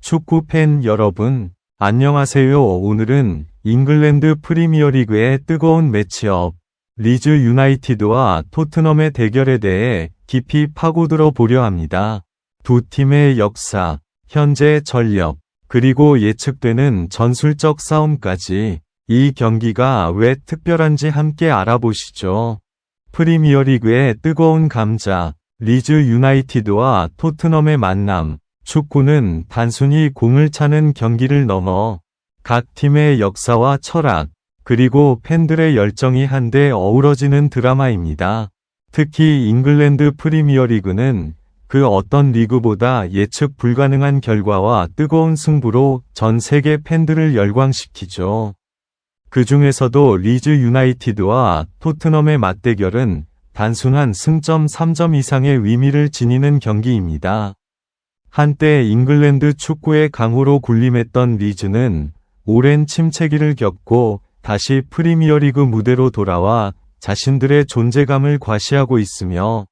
축구 팬 여러분, 안녕하세요. 오늘은 잉글랜드 프리미어리그의 뜨거운 매치업, 리즈 유나이티드와 토트넘의 대결에 대해 깊이 파고들어 보려 합니다. 두 팀의 역사, 현재 전력, 그리고 예측되는 전술적 싸움까지 이 경기가 왜 특별한지 함께 알아보시죠. 프리미어리그의 뜨거운 감자, 리즈 유나이티드와 토트넘의 만남. 축구는 단순히 공을 차는 경기를 넘어 각 팀의 역사와 철학, 그리고 팬들의 열정이 한데 어우러지는 드라마입니다. 특히 잉글랜드 프리미어리그는 그 어떤 리그보다 예측 불가능한 결과와 뜨거운 승부로 전 세계 팬들을 열광시키죠. 그 중에서도 리즈 유나이티드와 토트넘의 맞대결은 단순한 승점 3점 이상의 의미를 지니는 경기입니다. 한때 잉글랜드 축구의 강호로 군림했던 리즈는 오랜 침체기를 겪고 다시 프리미어리그 무대로 돌아와 자신들의 존재감을 과시하고 있으며,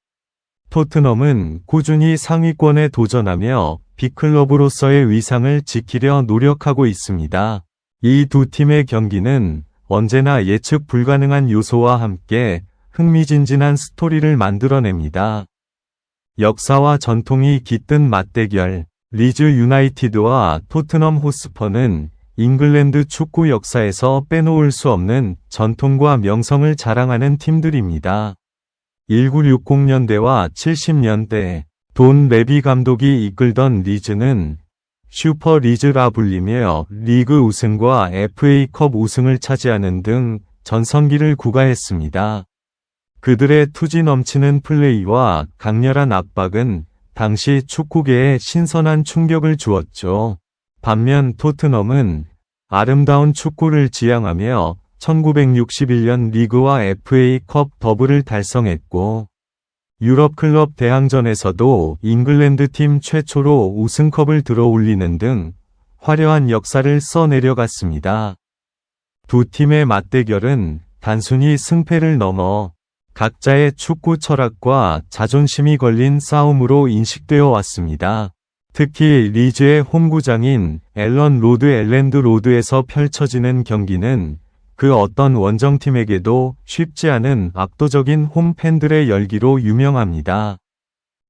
토트넘은 꾸준히 상위권에 도전하며 빅클럽으로서의 위상을 지키려 노력하고 있습니다. 이 두 팀의 경기는 언제나 예측 불가능한 요소와 함께 흥미진진한 스토리를 만들어냅니다. 역사와 전통이 깃든 맞대결, 리즈 유나이티드와 토트넘 호스퍼는 잉글랜드 축구 역사에서 빼놓을 수 없는 전통과 명성을 자랑하는 팀들입니다. 1960년대와 70년대 돈 레비 감독이 이끌던 리즈는 슈퍼 리즈라 불리며 리그 우승과 FA컵 우승을 차지하는 등 전성기를 구가했습니다. 그들의 투지 넘치는 플레이와 강렬한 압박은 당시 축구계에 신선한 충격을 주었죠. 반면 토트넘은 아름다운 축구를 지향하며 1961년 리그와 FA컵 더블을 달성했고, 유럽 클럽 대항전에서도 잉글랜드 팀 최초로 우승컵을 들어올리는 등 화려한 역사를 써내려갔습니다. 두 팀의 맞대결은 단순히 승패를 넘어 각자의 축구 철학과 자존심이 걸린 싸움으로 인식되어 왔습니다. 특히 리즈의 홈구장인 엘랜드 로드에서 펼쳐지는 경기는 그 어떤 원정팀에게도 쉽지 않은 압도적인 홈 팬들의 열기로 유명합니다.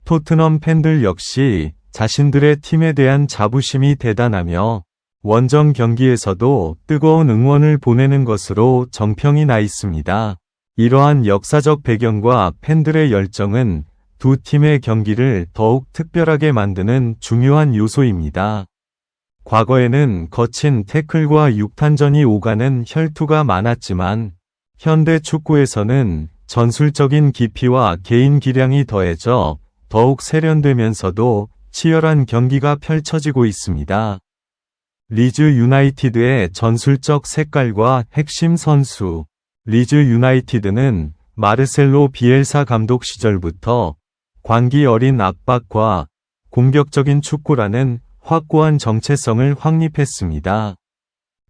토트넘 팬들 역시 자신들의 팀에 대한 자부심이 대단하며 원정 경기에서도 뜨거운 응원을 보내는 것으로 정평이 나 있습니다. 이러한 역사적 배경과 팬들의 열정은 두 팀의 경기를 더욱 특별하게 만드는 중요한 요소입니다. 과거에는 거친 태클과 육탄전이 오가는 혈투가 많았지만, 현대 축구에서는 전술적인 깊이와 개인 기량이 더해져 더욱 세련되면서도 치열한 경기가 펼쳐지고 있습니다. 리즈 유나이티드의 전술적 색깔과 핵심 선수. 리즈 유나이티드는 마르셀로 비엘사 감독 시절부터 광기 어린 압박과 공격적인 축구라는 확고한 정체성을 확립했습니다.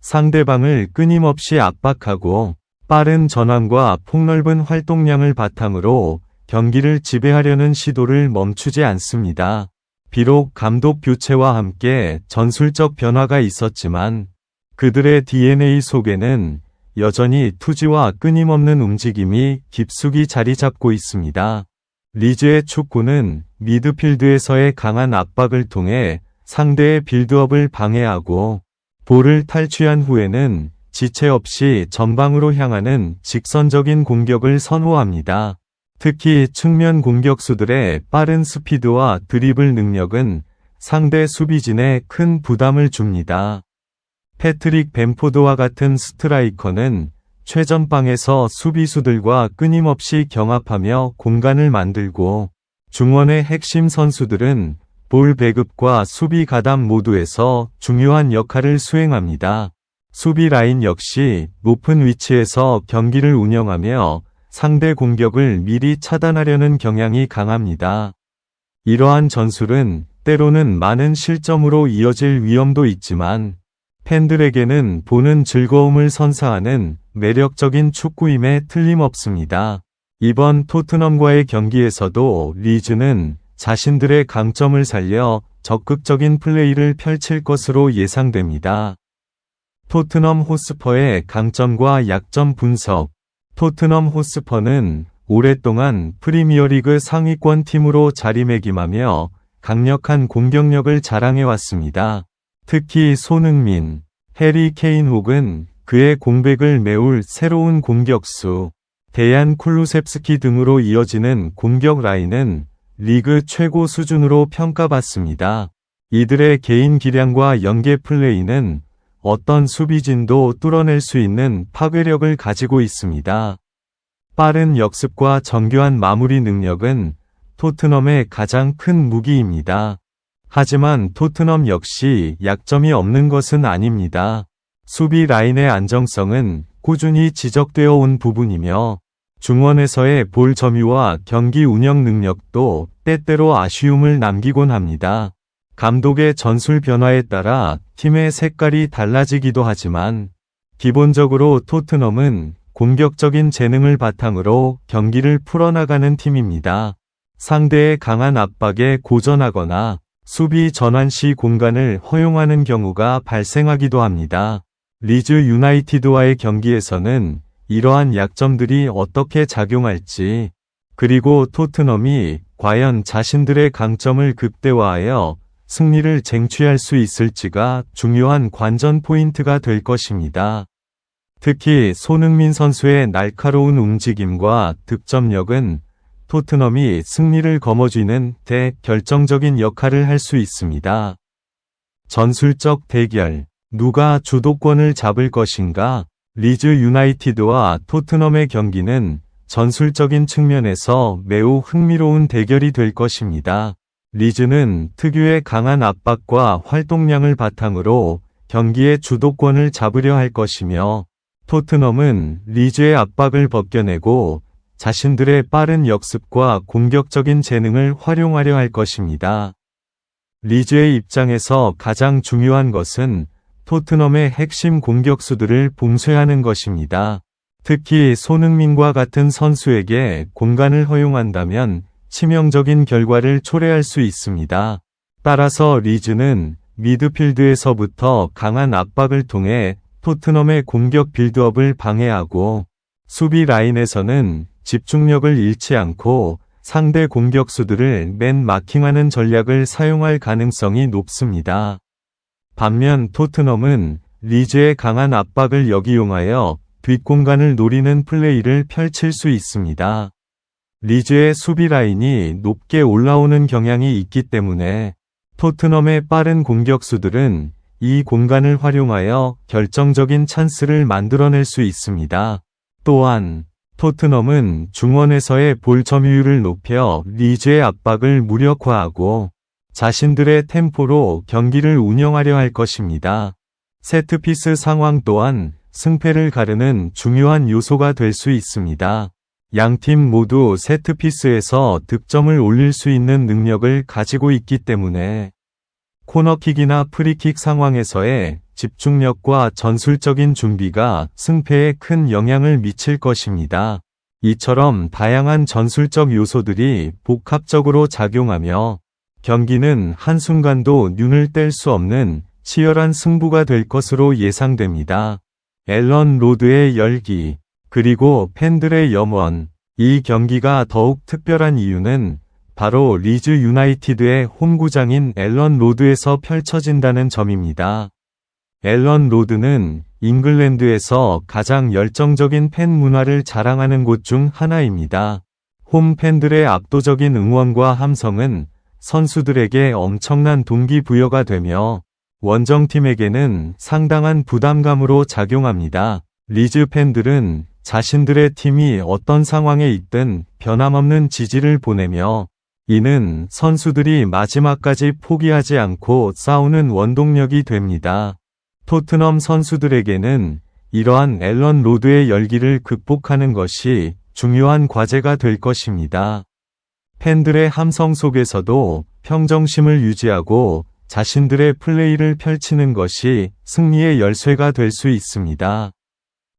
상대방을 끊임없이 압박하고 빠른 전환과 폭넓은 활동량을 바탕으로 경기를 지배하려는 시도를 멈추지 않습니다. 비록 감독 교체와 함께 전술적 변화가 있었지만 그들의 DNA 속에는 여전히 투지와 끊임없는 움직임이 깊숙이 자리 잡고 있습니다. 리즈의 축구는 미드필드에서의 강한 압박을 통해 상대의 빌드업을 방해하고, 볼을 탈취한 후에는 지체 없이 전방으로 향하는 직선적인 공격을 선호합니다. 특히 측면 공격수들의 빠른 스피드와 드리블 능력은 상대 수비진에 큰 부담을 줍니다. 패트릭 벤포드와 같은 스트라이커는 최전방에서 수비수들과 끊임없이 경합하며 공간을 만들고, 중원의 핵심 선수들은 볼 배급과 수비 가담 모두에서 중요한 역할을 수행합니다. 수비 라인 역시 높은 위치에서 경기를 운영하며 상대 공격을 미리 차단하려는 경향이 강합니다. 이러한 전술은 때로는 많은 실점으로 이어질 위험도 있지만, 팬들에게는 보는 즐거움을 선사하는 매력적인 축구임에 틀림없습니다. 이번 토트넘과의 경기에서도 리즈는 자신들의 강점을 살려 적극적인 플레이를 펼칠 것으로 예상됩니다. 토트넘 호스퍼의 강점과 약점 분석. 토트넘 호스퍼는 오랫동안 프리미어리그 상위권 팀으로 자리매김하며 강력한 공격력을 자랑해왔습니다. 특히 손흥민, 해리 케인 혹은 그의 공백을 메울 새로운 공격수, 데얀 쿨루셉스키 등으로 이어지는 공격 라인은 리그 최고 수준으로 평가받습니다. 이들의 개인 기량과 연계 플레이는 어떤 수비진도 뚫어낼 수 있는 파괴력을 가지고 있습니다. 빠른 역습과 정교한 마무리 능력은 토트넘의 가장 큰 무기입니다. 하지만 토트넘 역시 약점이 없는 것은 아닙니다. 수비 라인의 안정성은 꾸준히 지적되어 온 부분이며 중원에서의 볼 점유와 경기 운영 능력도 때때로 아쉬움을 남기곤 합니다. 감독의 전술 변화에 따라 팀의 색깔이 달라지기도 하지만 기본적으로 토트넘은 공격적인 재능을 바탕으로 경기를 풀어나가는 팀입니다. 상대의 강한 압박에 고전하거나 수비 전환 시 공간을 허용하는 경우가 발생하기도 합니다. 리즈 유나이티드와의 경기에서는 이러한 약점들이 어떻게 작용할지, 그리고 토트넘이 과연 자신들의 강점을 극대화하여 승리를 쟁취할 수 있을지가 중요한 관전 포인트가 될 것입니다. 특히 손흥민 선수의 날카로운 움직임과 득점력은 토트넘이 승리를 거머쥐는 데 결정적인 역할을 할 수 있습니다. 전술적 대결. 누가 주도권을 잡을 것인가? 리즈 유나이티드와 토트넘의 경기는 전술적인 측면에서 매우 흥미로운 대결이 될 것입니다. 리즈는 특유의 강한 압박과 활동량을 바탕으로 경기의 주도권을 잡으려 할 것이며, 토트넘은 리즈의 압박을 벗겨내고 자신들의 빠른 역습과 공격적인 재능을 활용하려 할 것입니다. 리즈의 입장에서 가장 중요한 것은 토트넘의 핵심 공격수들을 봉쇄하는 것입니다. 특히 손흥민과 같은 선수에게 공간을 허용한다면 치명적인 결과를 초래할 수 있습니다. 따라서 리즈는 미드필드에서부터 강한 압박을 통해 토트넘의 공격 빌드업을 방해하고, 수비 라인에서는 집중력을 잃지 않고 상대 공격수들을 맨 마킹하는 전략을 사용할 가능성이 높습니다. 반면 토트넘은 리즈의 강한 압박을 역이용하여 뒷공간을 노리는 플레이를 펼칠 수 있습니다. 리즈의 수비 라인이 높게 올라오는 경향이 있기 때문에 토트넘의 빠른 공격수들은 이 공간을 활용하여 결정적인 찬스를 만들어낼 수 있습니다. 또한 토트넘은 중원에서의 볼 점유율을 높여 리즈의 압박을 무력화하고 자신들의 템포로 경기를 운영하려 할 것입니다. 세트피스 상황 또한 승패를 가르는 중요한 요소가 될 수 있습니다. 양팀 모두 세트피스에서 득점을 올릴 수 있는 능력을 가지고 있기 때문에 코너킥이나 프리킥 상황에서의 집중력과 전술적인 준비가 승패에 큰 영향을 미칠 것입니다. 이처럼 다양한 전술적 요소들이 복합적으로 작용하며 경기는 한순간도 눈을 뗄 수 없는 치열한 승부가 될 것으로 예상됩니다. 앨런 로드의 열기, 그리고 팬들의 염원. 이 경기가 더욱 특별한 이유는 바로 리즈 유나이티드의 홈구장인 앨런 로드에서 펼쳐진다는 점입니다. 앨런 로드는 잉글랜드에서 가장 열정적인 팬 문화를 자랑하는 곳 중 하나입니다. 홈 팬들의 압도적인 응원과 함성은 선수들에게 엄청난 동기부여가 되며 원정팀에게는 상당한 부담감으로 작용합니다. 리즈 팬들은 자신들의 팀이 어떤 상황에 있든 변함없는 지지를 보내며, 이는 선수들이 마지막까지 포기하지 않고 싸우는 원동력이 됩니다. 토트넘 선수들에게는 이러한 앨런 로드의 열기를 극복하는 것이 중요한 과제가 될 것입니다. 팬들의 함성 속에서도 평정심을 유지하고 자신들의 플레이를 펼치는 것이 승리의 열쇠가 될 수 있습니다.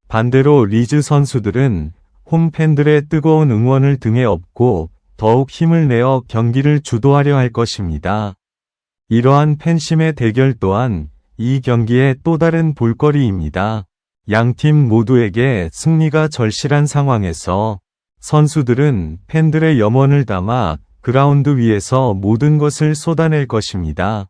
반대로 리즈 선수들은 홈 팬들의 뜨거운 응원을 등에 업고 더욱 힘을 내어 경기를 주도하려 할 것입니다. 이러한 팬심의 대결 또한 이 경기의 또 다른 볼거리입니다. 양팀 모두에게 승리가 절실한 상황에서 선수들은 팬들의 염원을 담아 그라운드 위에서 모든 것을 쏟아낼 것입니다.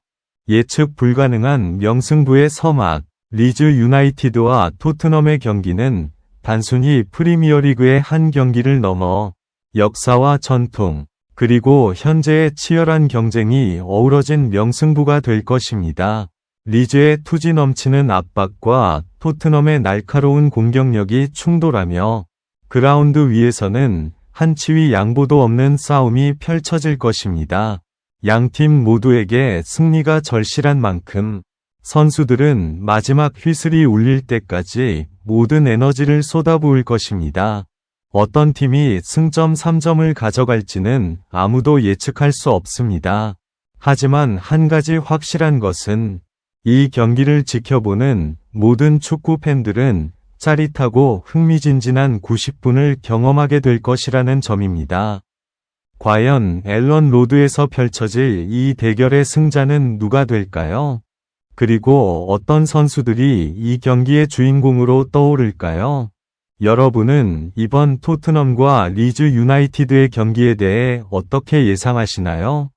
예측 불가능한 명승부의 서막, 리즈 유나이티드와 토트넘의 경기는 단순히 프리미어리그의 한 경기를 넘어 역사와 전통, 그리고 현재의 치열한 경쟁이 어우러진 명승부가 될 것입니다. 리즈의 투지 넘치는 압박과 토트넘의 날카로운 공격력이 충돌하며 그라운드 위에서는 한치위 양보도 없는 싸움이 펼쳐질 것입니다. 양팀 모두에게 승리가 절실한 만큼 선수들은 마지막 휘슬이 울릴 때까지 모든 에너지를 쏟아부을 것입니다. 어떤 팀이 승점 3점을 가져갈지는 아무도 예측할 수 없습니다. 하지만 한 가지 확실한 것은 이 경기를 지켜보는 모든 축구 팬들은 짜릿하고 흥미진진한 90분을 경험하게 될 것이라는 점입니다. 과연 앨런 로드에서 펼쳐질 이 대결의 승자는 누가 될까요? 그리고 어떤 선수들이 이 경기의 주인공으로 떠오를까요? 여러분은 이번 토트넘과 리즈 유나이티드의 경기에 대해 어떻게 예상하시나요?